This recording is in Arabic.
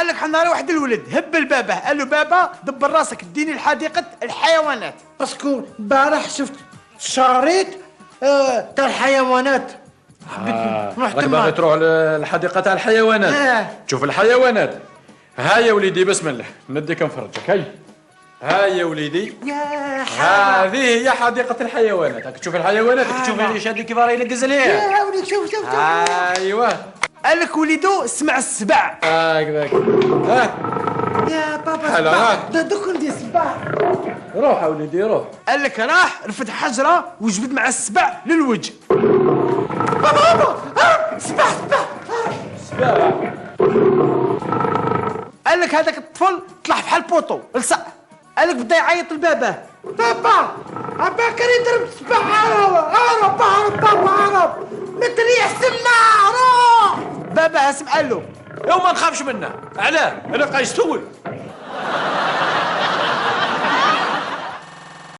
قال لك حنا واحد الولد هب لباباه قال له بابا دبر راسك اديني لحديقه الحيوانات. باسكو البارح شفت شريط تاع الحيوانات. راك باغي تروح للحديقه تاع الحيوانات تشوف الحيوانات. ها يا وليدي بسم الله نديك نفرجك. ها يا وليدي هذه هي حديقه الحيوانات. راك تشوف الحيوانات تشوف ليش هذه كيف راهي ينقز عليها. يا وليدي شوف ايوا قال لك وليدو اسمع السبع هكذاك. يا بابا حلا دوك ندير الصباح. روح يا وليدي روح. قال لك راح رفد حجره وجبد مع السبع للوجه. بابا سبع قال لك هذاك الطفل طلع بحال بوطو لصق. قال لك بدا يعيط لباباه بابا عباك يضرب الصباح. هرب ما تريح سما. روح بابا اسم قال له يوم ما نخافش منه. علاه انا بقى يستول.